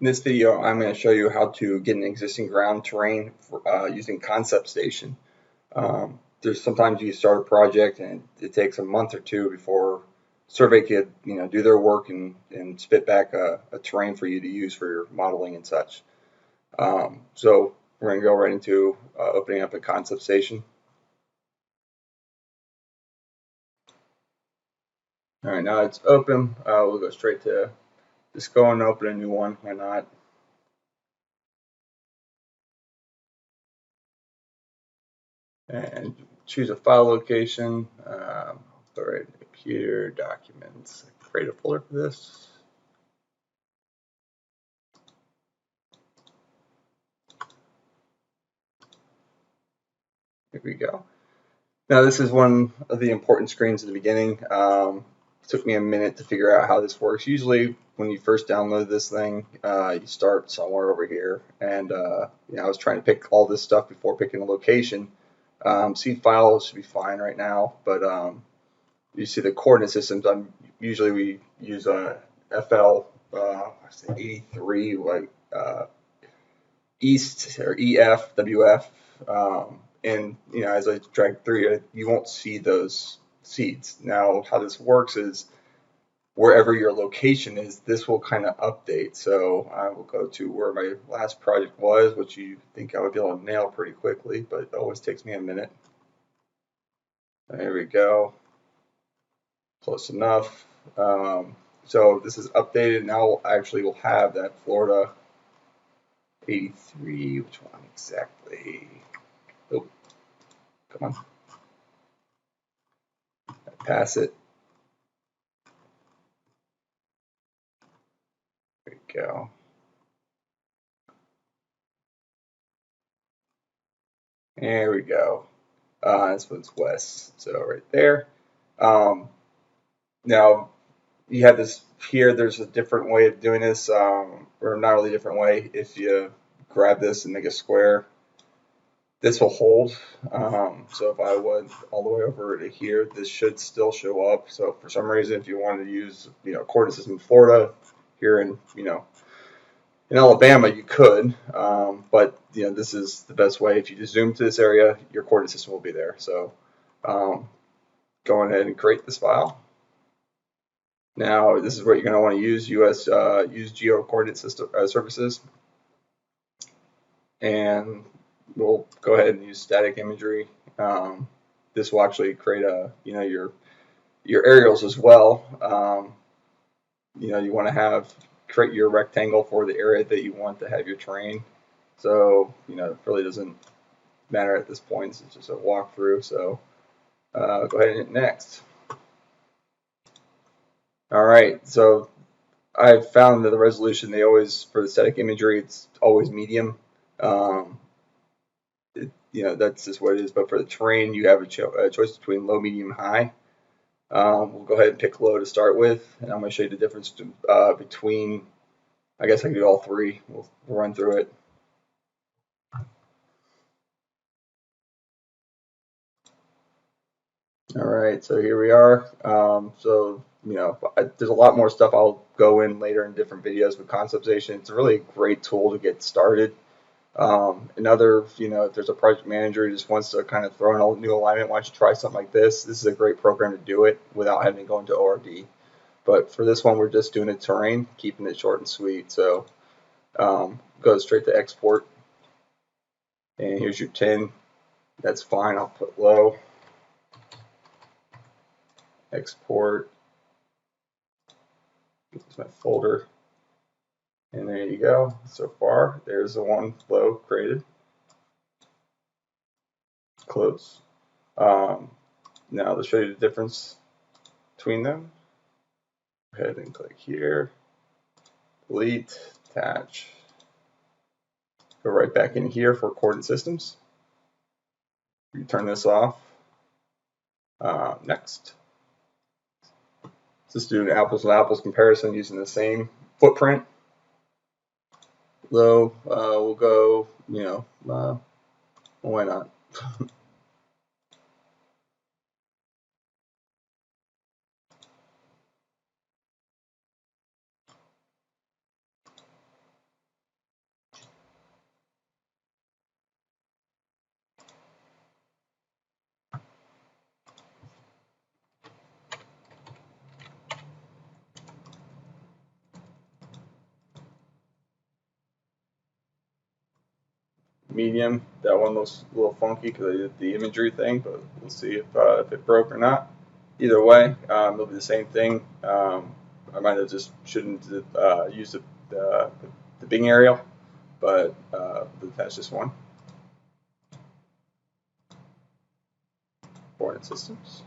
In this video, I'm going to show you how to get an existing ground terrain for, using ConceptStation. There's sometimes you start a project and it takes a month or two before survey could do their work and spit back a terrain for you to use for your modeling and such. So we're going to go right into opening up a ConceptStation. All right, now it's open. We'll go straight to just go and open a new one. Why not? And choose a file location. Go right to computer, documents, create a folder for this. Here we go. Now this is one of the important screens at the beginning. It took me a minute to figure out how this works. Usually when you first download this thing, you start somewhere over here. And I was trying to pick all this stuff before picking a location. Seed files should be fine right now, but you see the coordinate systems. Usually we use a FL 83 like East or EF WF, and as I drag through it, you won't see those seeds. Now, how this works is wherever your location is, this will kind of update. So I will go to where my last project was, which you think I would be able to nail pretty quickly, but it always takes me a minute. There we go. Close enough. So this is updated. Now actually we'll have that Florida 83. Which one exactly? Oh, come on. Pass it. There we go. There we go. This one's west. So right there. Now you have this here. There's a different way of doing this, or not really a different way. If you grab this and make a square, this will hold. So if I went all the way over to here, this should still show up. So for some reason, if you wanted to use coordinate system in Florida, here in in Alabama, you could, but this is the best way. If you just zoom to this area, your coordinate system will be there. So go ahead and create this file. Now this is what you're going to want to use. use GeoCoordinate Services, and we'll go ahead and use static imagery. This will actually create your aerials as well. You want to create your rectangle for the area that you want to have your terrain. So it really doesn't matter at this point. It's just a walkthrough. So go ahead and hit next. All right. So I found that the resolution for the static imagery, it's always medium. That's just what it is. But for the terrain, you have a choice between low, medium, high. We'll go ahead and pick low to start with, and I'm going to show you the difference between. I guess I can do all three. We'll run through it. All right, so here we are. There's a lot more stuff I'll go in later in different videos with ConceptStation. It's a really great tool to get started. If there's a project manager who just wants to kind of throw in a new alignment, why don't you try something like this? This is a great program to do it without having to go into ORD. But for this one, we're just doing a terrain, keeping it short and sweet. So go straight to export. And here's your 10. That's fine. I'll put low. Export. Here's my folder. And there you go. So far, there's the one flow created. Close. Now to show you the difference between them, go ahead and click here. Delete, attach. Go right back in here for coordinate systems. You turn this off. Next. Just do an apples to apples comparison using the same footprint. Low, we'll go, why not? medium. That one looks a little funky because I did the imagery thing, but we'll see if it broke or not. Either way, it'll be the same thing. I might have just shouldn't use the Bing aerial, but that's just one. Coordinate systems.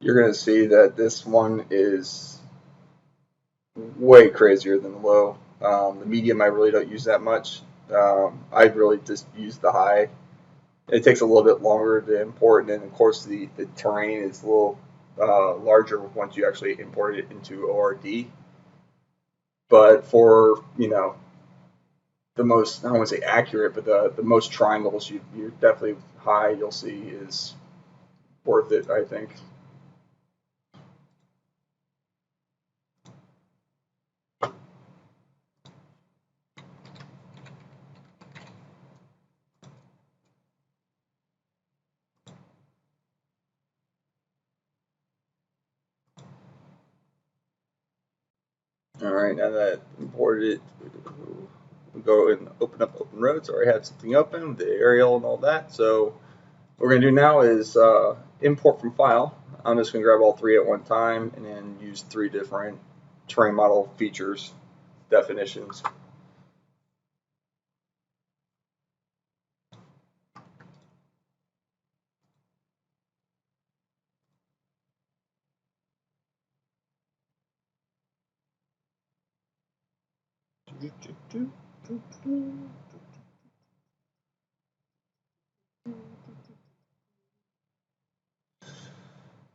You're going to see that this one is way crazier than the low. The medium I really don't use that much. I really just use the high. It takes a little bit longer to import, and then of course the terrain is a little larger once you actually import it into ORD. But for the most, I don't want to say accurate, but the most triangles you're definitely high you'll see is worth it, I think. All right, now that I've imported it, we'll go and open up OpenRoads. So I already have something open, the aerial and all that. So what we're going to do now is import from file. I'm just going to grab all three at one time and then use three different terrain model features, definitions.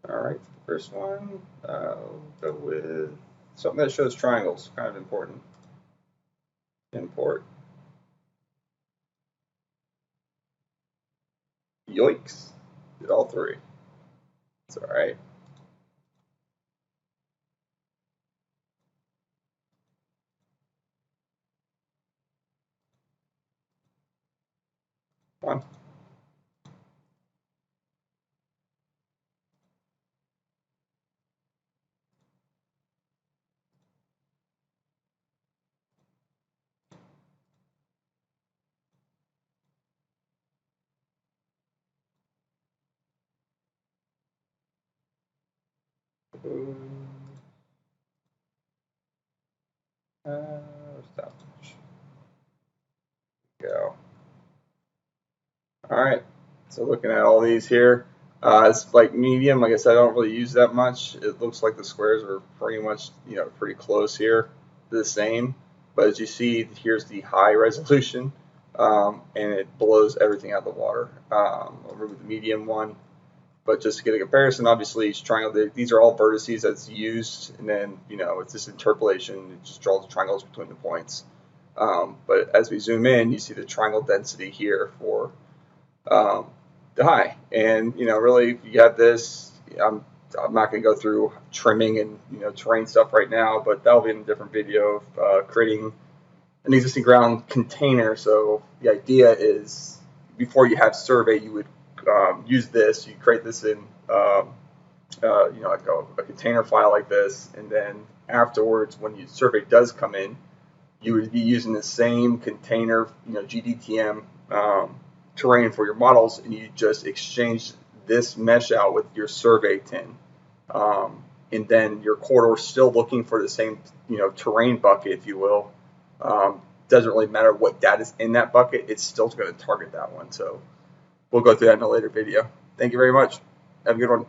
All right, first one, I'll go with something that shows triangles, kind of important. Import. Yoicks, did all three. It's all right. One. Stop. Go. All right. So looking at all these here, it's like medium. Like I said, I don't really use that much. It looks like the squares are pretty much, pretty close here, the same. But as you see, here's the high resolution, and it blows everything out of the water. I'll remove the medium one. But just to get a comparison, obviously each triangle, these are all vertices that's used, and then it's just interpolation. It just draws the triangles between the points. But as we zoom in, you see the triangle density here for the high, and really, if you have this, I'm not going to go through trimming and terrain stuff right now, but that'll be in a different video of creating an existing ground container. So the idea is before you have survey, you would use this. You create this in like a container file like this, and then afterwards, when your survey does come in, you would be using the same container, GDTM terrain for your models, and you just exchange this mesh out with your survey tin, and then your corridor is still looking for the same terrain bucket, if you will. Doesn't really matter what data is in that bucket, it's still going to target that one. So we'll go through that in a later video. Thank you very much. Have a good one.